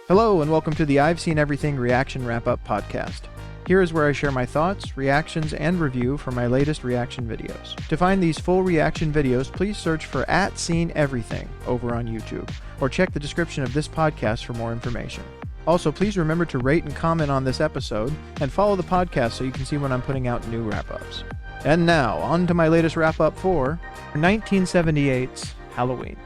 Hello and welcome to the I've Seen Everything Reaction Wrap-Up podcast. Here is where I share my thoughts, reactions, and review for my latest reaction videos. To find these full reaction videos, please search for @SeenEverything over on YouTube, or check the description of this podcast for more information. Also, please remember to rate and comment on this episode, and follow the podcast so you can see when I'm putting out new wrap-ups. And now, on to my latest wrap-up for 1978's Halloween.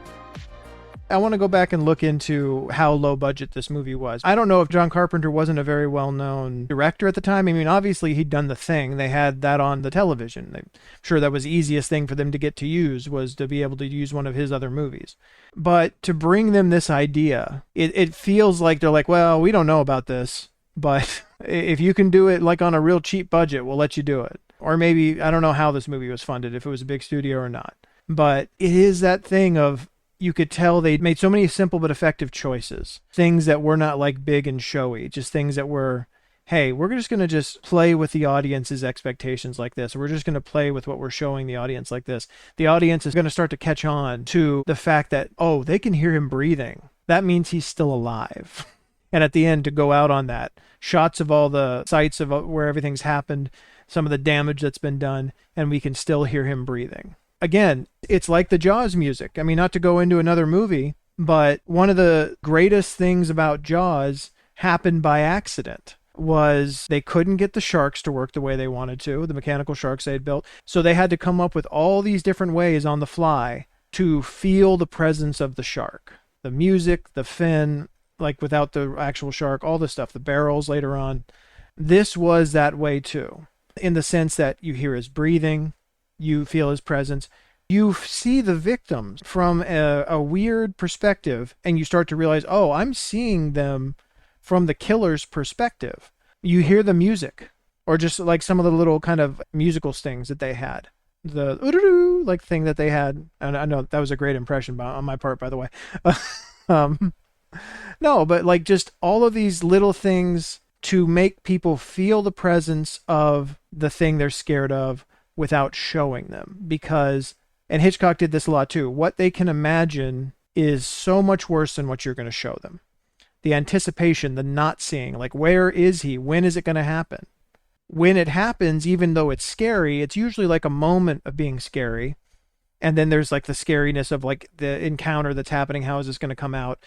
I want to go back and look into how low budget this movie was. I don't know if John Carpenter wasn't a very well-known director at the time. I mean, obviously he'd done The Thing. They had that on the television. I'm sure that was the easiest thing for them to get to use, was to be able to use one of his other movies. But to bring them this idea, it feels like they're like, well, we don't know about this, but if you can do it like on a real cheap budget, we'll let you do it. Or maybe, I don't know how this movie was funded, if it was a big studio or not. But it is that thing of, you could tell they made so many simple but effective choices. Things that were not like big and showy, just things that were, hey, we're just going to just play with the audience's expectations like this. We're just going to play with what we're showing the audience like this. The audience is going to start to catch on to the fact that, oh, they can hear him breathing. That means he's still alive. And at the end, to go out on that, shots of all the sites of where everything's happened, some of the damage that's been done, and we can still hear him breathing. Again, it's like the Jaws music. I mean, not to go into another movie, but one of the greatest things about Jaws happened by accident. Was they couldn't get the sharks to work the way they wanted to, the mechanical sharks they had built. So they had to come up with all these different ways on the fly to feel the presence of the shark. The music, the fin, like without the actual shark, all this stuff, the barrels later on. This was that way too, in the sense that you hear his breathing, you feel his presence. You see the victims from a weird perspective, and you start to realize, oh, I'm seeing them from the killer's perspective. You hear the music, or just like some of the little kind of musical stings that they had. The oo-doo-doo like thing that they had. And I know that was a great impression on my part, by the way. No, but like just all of these little things to make people feel the presence of the thing they're scared of, without showing them. Because, and Hitchcock did this a lot too, what they can imagine is so much worse than what you're going to show them. The anticipation, the not seeing, like where is he? When is it going to happen? When it happens, even though it's scary, it's usually like a moment of being scary. And then there's like the scariness of like the encounter that's happening. How is this going to come out?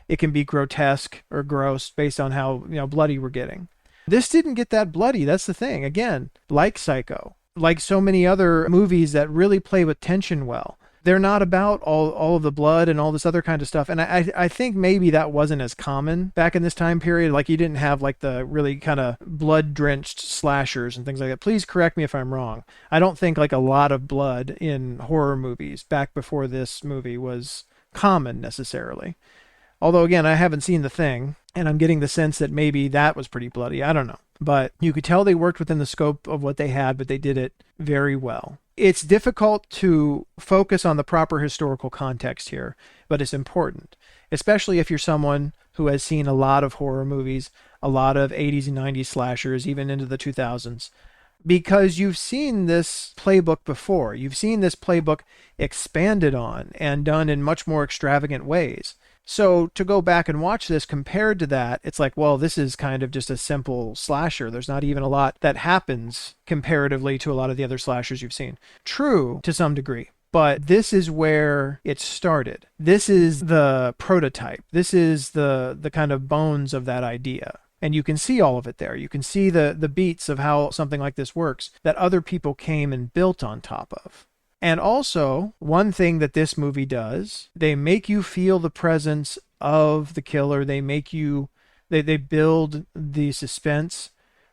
It can be grotesque or gross based on how, bloody we're getting. This didn't get that bloody. That's the thing. Again, like Psycho. Like so many other movies that really play with tension well. They're not about all of the blood and all this other kind of stuff. And I think maybe that wasn't as common back in this time period. Like you didn't have like the really kind of blood-drenched slashers and things like that. Please correct me if I'm wrong. I don't think like a lot of blood in horror movies back before this movie was common necessarily. Although again, I haven't seen The Thing, and I'm getting the sense that maybe that was pretty bloody. I don't know. But you could tell they worked within the scope of what they had, but they did it very well. It's difficult to focus on the proper historical context here, but it's important, especially if you're someone who has seen a lot of horror movies, a lot of 80s and 90s slashers, even into the 2000s, because you've seen this playbook before. You've seen this playbook expanded on and done in much more extravagant ways. So to go back and watch this compared to that, it's like, well, this is kind of just a simple slasher. There's not even a lot that happens comparatively to a lot of the other slashers you've seen. True, to some degree. But this is where it started. This is the prototype. This is the kind of bones of that idea. And you can see all of it there. You can see the beats of how something like this works that other people came and built on top of. And also, one thing that this movie does, they make you feel the presence of the killer. They make you, they build the suspense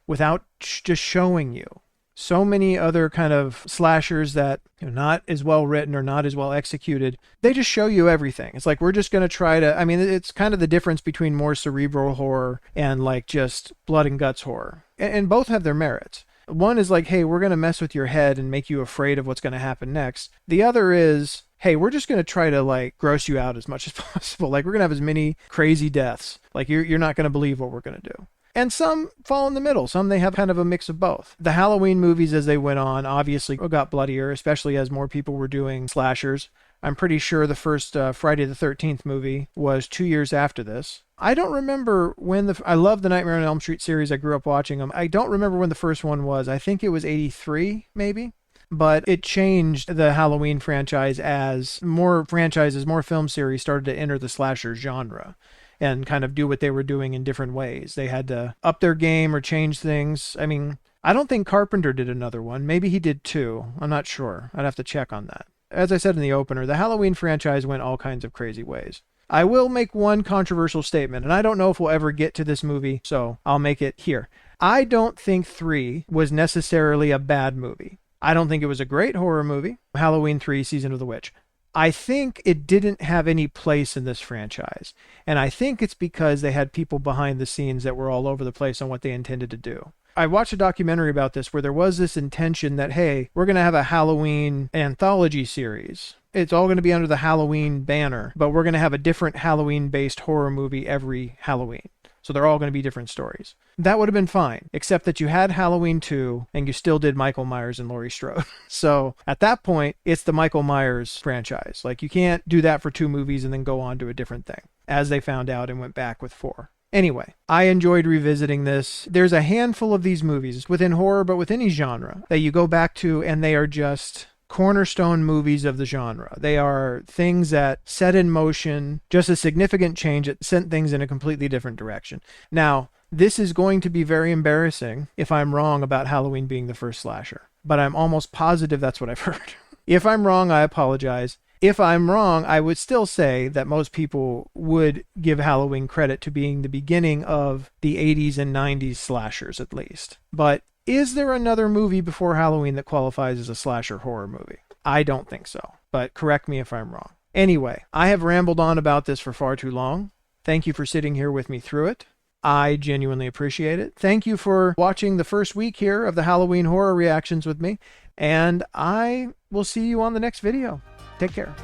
without just showing you. So many other kind of slashers that are not as well written or not as well executed, they just show you everything. It's like, we're just going to try to, I mean, it's kind of the difference between more cerebral horror and like just blood and guts horror. And both have their merits. One is like, hey, we're going to mess with your head and make you afraid of what's going to happen next. The other is, hey, we're just going to try to like gross you out as much as possible. Like we're going to have as many crazy deaths. Like you're not going to believe what we're going to do. And some fall in the middle. Some they have kind of a mix of both. The Halloween movies as they went on obviously got bloodier, especially as more people were doing slashers. I'm pretty sure the first Friday the 13th movie was 2 years after this. I don't remember when I love the Nightmare on Elm Street series. I grew up watching them. I don't remember when the first one was. I think it was 83, maybe. But it changed the Halloween franchise as more franchises, more film series started to enter the slasher genre and kind of do what they were doing in different ways. They had to up their game or change things. I mean, I don't think Carpenter did another one. Maybe he did too. I'm not sure. I'd have to check on that. As I said in the opener, the Halloween franchise went all kinds of crazy ways. I will make one controversial statement, and I don't know if we'll ever get to this movie, so I'll make it here. I don't think 3 was necessarily a bad movie. I don't think it was a great horror movie, Halloween 3, Season of the Witch. I think it didn't have any place in this franchise. And I think it's because they had people behind the scenes that were all over the place on what they intended to do. I watched a documentary about this where there was this intention that, hey, we're going to have a Halloween anthology series. It's all going to be under the Halloween banner, but we're going to have a different Halloween-based horror movie every Halloween. So they're all going to be different stories. That would have been fine, except that you had Halloween 2 and you still did Michael Myers and Laurie Strode. So at that point, it's the Michael Myers franchise. Like, you can't do that for 2 movies and then go on to a different thing, as they found out and went back with 4. Anyway, I enjoyed revisiting this. There's a handful of these movies within horror, but with any genre, that you go back to and they are just cornerstone movies of the genre. They are things that set in motion just a significant change that sent things in a completely different direction. Now, this is going to be very embarrassing if I'm wrong about Halloween being the first slasher, but I'm almost positive that's what I've heard. If I'm wrong, I apologize. If I'm wrong, I would still say that most people would give Halloween credit to being the beginning of the 80s and 90s slashers, at least. But is there another movie before Halloween that qualifies as a slasher horror movie? I don't think so, but correct me if I'm wrong. Anyway, I have rambled on about this for far too long. Thank you for sitting here with me through it. I genuinely appreciate it. Thank you for watching the first week here of the Halloween horror reactions with me, and I will see you on the next video. Take care.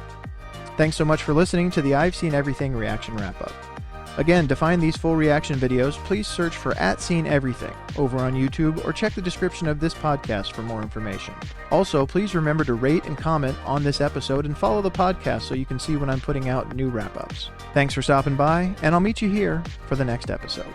Thanks so much for listening to the I've Seen Everything reaction wrap-up. Again, to find these full reaction videos, please search for @SeenEverything over on YouTube or check the description of this podcast for more information. Also, please remember to rate and comment on this episode and follow the podcast so you can see when I'm putting out new wrap-ups. Thanks for stopping by, and I'll meet you here for the next episode.